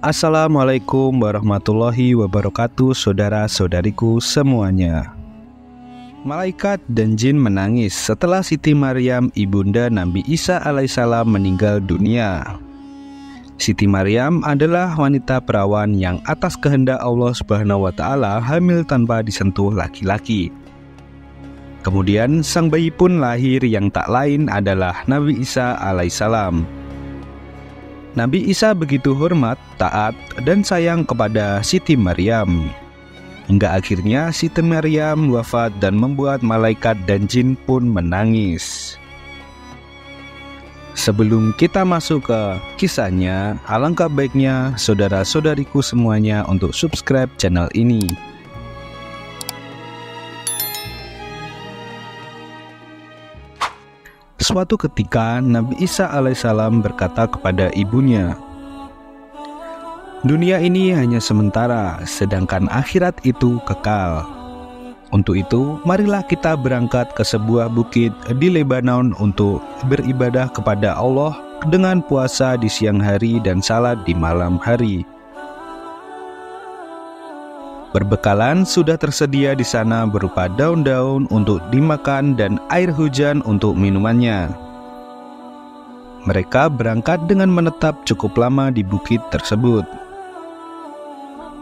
Assalamualaikum warahmatullahi wabarakatuh, saudara-saudariku semuanya. Malaikat dan jin menangis setelah Siti Maryam, ibunda Nabi Isa alaihissalam, meninggal dunia. Siti Maryam adalah wanita perawan yang atas kehendak Allah Subhanahu wa Ta'ala hamil tanpa disentuh laki-laki. Kemudian sang bayi pun lahir yang tak lain adalah Nabi Isa alaihissalam. Nabi Isa begitu hormat, taat, dan sayang kepada Siti Maryam, hingga akhirnya Siti Maryam wafat dan membuat malaikat dan jin pun menangis. Sebelum kita masuk ke kisahnya, alangkah baiknya saudara-saudariku semuanya untuk subscribe channel ini. Suatu ketika Nabi Isa alaihissalam berkata kepada ibunya, "Dunia ini hanya sementara, sedangkan akhirat itu kekal. Untuk itu, marilah kita berangkat ke sebuah bukit di Lebanon untuk beribadah kepada Allah dengan puasa di siang hari dan salat di malam hari. Perbekalan sudah tersedia di sana berupa daun-daun untuk dimakan dan air hujan untuk minumannya." Mereka berangkat dengan menetap cukup lama di bukit tersebut.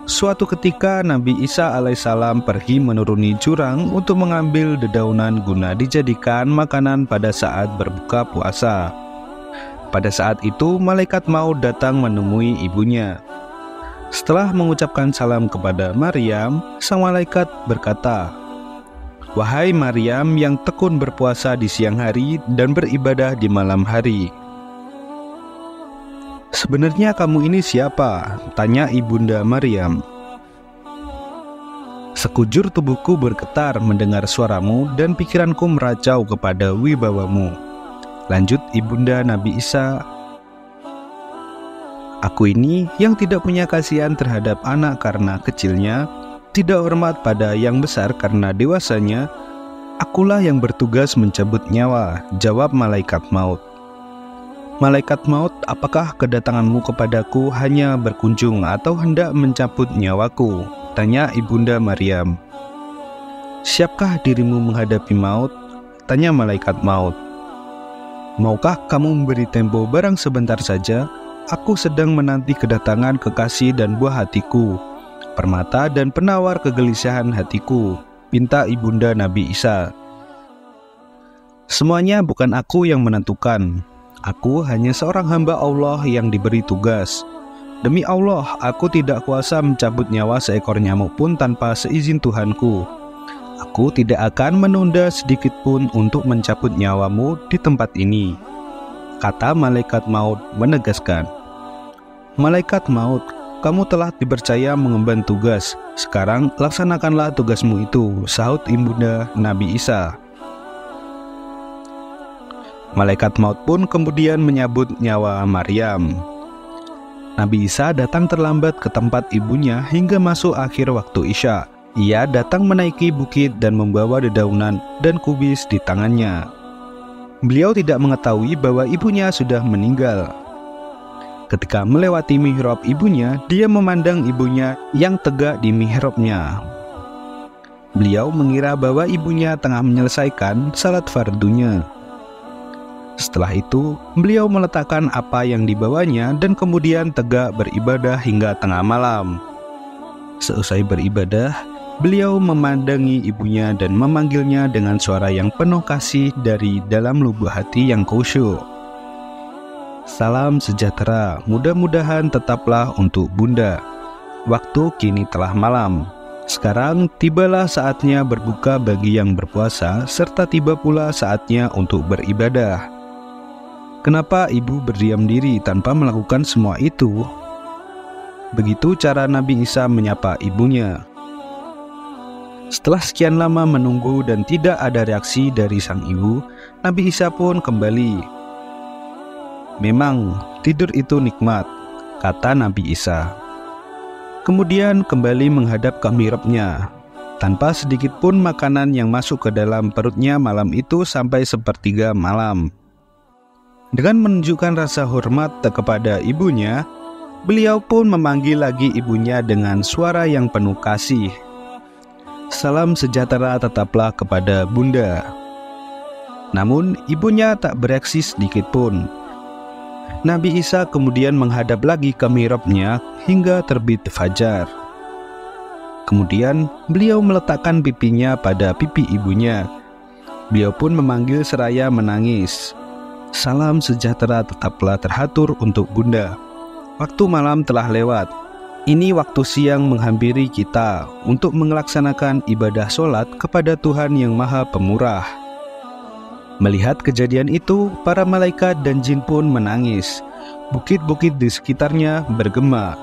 Suatu ketika Nabi Isa alaihissalam pergi menuruni jurang untuk mengambil dedaunan guna dijadikan makanan pada saat berbuka puasa. Pada saat itu malaikat maut datang menemui ibunya. Setelah mengucapkan salam kepada Maryam, sang malaikat berkata, "Wahai Maryam yang tekun berpuasa di siang hari dan beribadah di malam hari. Sebenarnya kamu ini siapa?" tanya ibunda Maryam. "Sekujur tubuhku bergetar mendengar suaramu dan pikiranku meracau kepada wibawamu," lanjut ibunda Nabi Isa. "Aku ini yang tidak punya kasihan terhadap anak karena kecilnya, tidak hormat pada yang besar karena dewasanya. Akulah yang bertugas mencabut nyawa," jawab malaikat maut. "Malaikat maut, apakah kedatanganmu kepadaku hanya berkunjung atau hendak mencabut nyawaku?" tanya ibunda Maryam. "Siapkah dirimu menghadapi maut?" tanya malaikat maut. "Maukah kamu memberi tempo barang sebentar saja? Aku sedang menanti kedatangan kekasih dan buah hatiku, permata dan penawar kegelisahan hatiku," pinta ibunda Nabi Isa. "Semuanya bukan aku yang menentukan. Aku hanya seorang hamba Allah yang diberi tugas. Demi Allah, aku tidak kuasa mencabut nyawa seekor nyamuk pun tanpa seizin Tuhanku. Aku tidak akan menunda sedikit pun untuk mencabut nyawamu di tempat ini," kata malaikat maut menegaskan. "Malaikat maut, kamu telah dipercaya mengemban tugas. Sekarang laksanakanlah tugasmu itu," sahut ibunda Nabi Isa. Malaikat maut pun kemudian menyabut nyawa Maryam. Nabi Isa datang terlambat ke tempat ibunya hingga masuk akhir waktu Isya. Ia datang menaiki bukit dan membawa dedaunan dan kubis di tangannya. Beliau tidak mengetahui bahwa ibunya sudah meninggal. Ketika melewati mihrab ibunya, dia memandang ibunya yang tegak di mihrabnya. Beliau mengira bahwa ibunya tengah menyelesaikan salat fardunya. Setelah itu, beliau meletakkan apa yang dibawanya dan kemudian tegak beribadah hingga tengah malam. Seusai beribadah, beliau memandangi ibunya dan memanggilnya dengan suara yang penuh kasih dari dalam lubuk hati yang khusyuk. "Salam sejahtera, mudah-mudahan tetaplah untuk Bunda. Waktu kini telah malam. Sekarang tibalah saatnya berbuka bagi yang berpuasa, serta tiba pula saatnya untuk beribadah. Kenapa ibu berdiam diri tanpa melakukan semua itu?" Begitu cara Nabi Isa menyapa ibunya. Setelah sekian lama menunggu dan tidak ada reaksi dari sang ibu, Nabi Isa pun kembali. "Memang tidur itu nikmat," kata Nabi Isa. Kemudian kembali menghadap ke mihrabnya. Tanpa sedikit pun makanan yang masuk ke dalam perutnya malam itu sampai sepertiga malam. Dengan menunjukkan rasa hormat kepada ibunya, Beliau pun memanggil lagi ibunya dengan suara yang penuh kasih. Salam sejahtera tetaplah kepada Bunda. Namun ibunya tak bereaksi sedikit pun. Nabi Isa kemudian menghadap lagi ke mihrabnya hingga terbit fajar. Kemudian beliau meletakkan pipinya pada pipi ibunya. Beliau pun memanggil seraya menangis. Salam sejahtera tetaplah terhatur untuk Bunda. Waktu malam telah lewat. Ini waktu siang menghampiri kita untuk melaksanakan ibadah sholat kepada Tuhan yang Maha Pemurah. Melihat kejadian itu, para malaikat dan jin pun menangis. Bukit-bukit di sekitarnya bergema.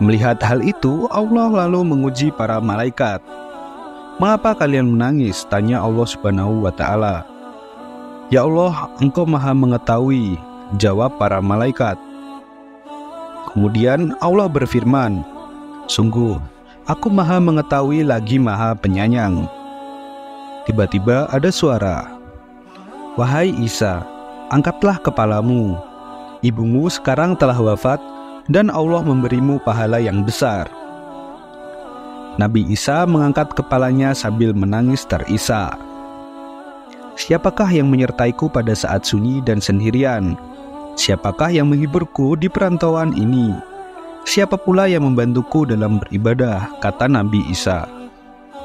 Melihat hal itu, Allah lalu menguji para malaikat. "Mengapa kalian menangis?" tanya Allah Subhanahu wa ta'ala. "Ya Allah, Engkau Maha mengetahui," jawab para malaikat. Kemudian Allah berfirman, "Sungguh, Aku Maha mengetahui lagi Maha penyayang." Tiba-tiba ada suara, "Wahai Isa, angkatlah kepalamu. Ibumu sekarang telah wafat dan Allah memberimu pahala yang besar." Nabi Isa mengangkat kepalanya sambil menangis terisak. "Siapakah yang menyertaiku pada saat sunyi dan sendirian? Siapakah yang menghiburku di perantauan ini? Siapa pula yang membantuku dalam beribadah?" kata Nabi Isa.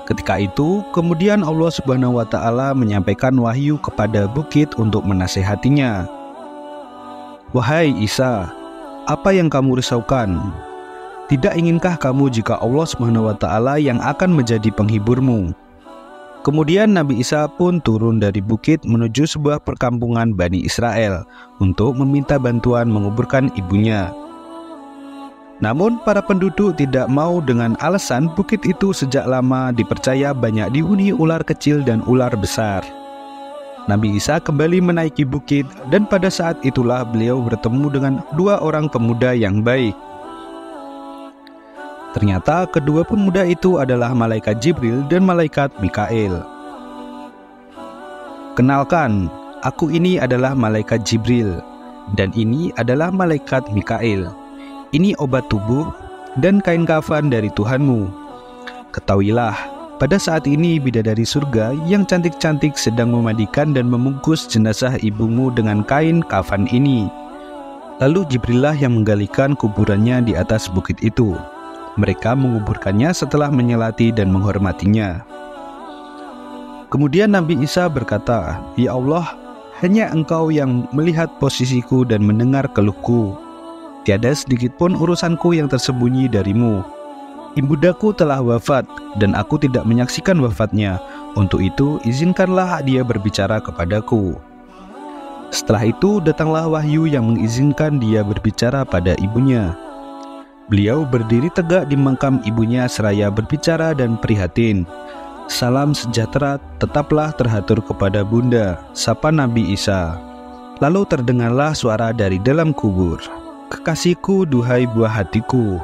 Ketika itu, kemudian Allah Subhanahu wa ta'ala menyampaikan wahyu kepada bukit untuk menasehatinya. "Wahai Isa, apa yang kamu risaukan? Tidak inginkah kamu jika Allah Subhanahu wa ta'ala yang akan menjadi penghiburmu?" Kemudian Nabi Isa pun turun dari bukit menuju sebuah perkampungan Bani Israel untuk meminta bantuan menguburkan ibunya. Namun para penduduk tidak mau dengan alasan bukit itu sejak lama dipercaya banyak dihuni ular kecil dan ular besar. Nabi Isa kembali menaiki bukit dan pada saat itulah beliau bertemu dengan dua orang pemuda yang baik. Ternyata kedua pemuda itu adalah malaikat Jibril dan malaikat Mikail. "Kenalkan, aku ini adalah malaikat Jibril dan ini adalah malaikat Mikail. Ini obat tubuh dan kain kafan dari Tuhanmu. Ketahuilah, pada saat ini bidadari surga yang cantik-cantik sedang memandikan dan membungkus jenazah ibumu dengan kain kafan ini." Lalu Jibrillah yang menggalikan kuburannya di atas bukit itu. Mereka menguburkannya setelah menyelati dan menghormatinya. Kemudian Nabi Isa berkata, "Ya Allah, hanya Engkau yang melihat posisiku dan mendengar keluhku. Tiada sedikit pun urusanku yang tersembunyi darimu. Ibundaku telah wafat dan aku tidak menyaksikan wafatnya. Untuk itu izinkanlah dia berbicara kepadaku." Setelah itu datanglah wahyu yang mengizinkan dia berbicara pada ibunya. Beliau berdiri tegak di makam ibunya seraya berbicara dan prihatin. "Salam sejahtera tetaplah terhatur kepada Bunda," sapa Nabi Isa. Lalu terdengarlah suara dari dalam kubur, "Kekasihku, duhai buah hatiku.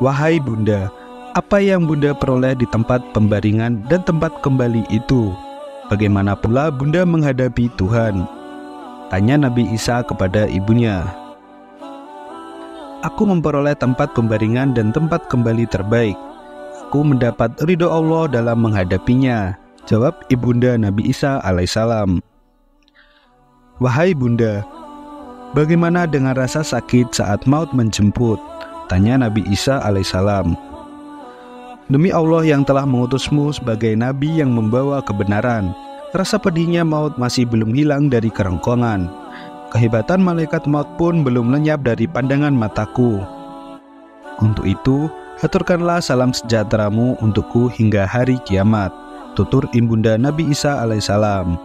Wahai Bunda, apa yang Bunda peroleh di tempat pembaringan dan tempat kembali itu? Bagaimana pula Bunda menghadapi Tuhan?" tanya Nabi Isa kepada ibunya. "Aku memperoleh tempat pembaringan dan tempat kembali terbaik. Aku mendapat ridho Allah dalam menghadapinya," jawab ibunda Nabi Isa alaihissalam. "Wahai Bunda, bagaimana dengan rasa sakit saat maut menjemput?" tanya Nabi Isa alaihissalam. "Demi Allah yang telah mengutusmu sebagai nabi yang membawa kebenaran, rasa pedihnya maut masih belum hilang dari kerongkongan. Kehebatan malaikat maut pun belum lenyap dari pandangan mataku. Untuk itu, haturkanlah salam sejahteramu untukku hingga hari kiamat," tutur ibunda Nabi Isa alaihissalam.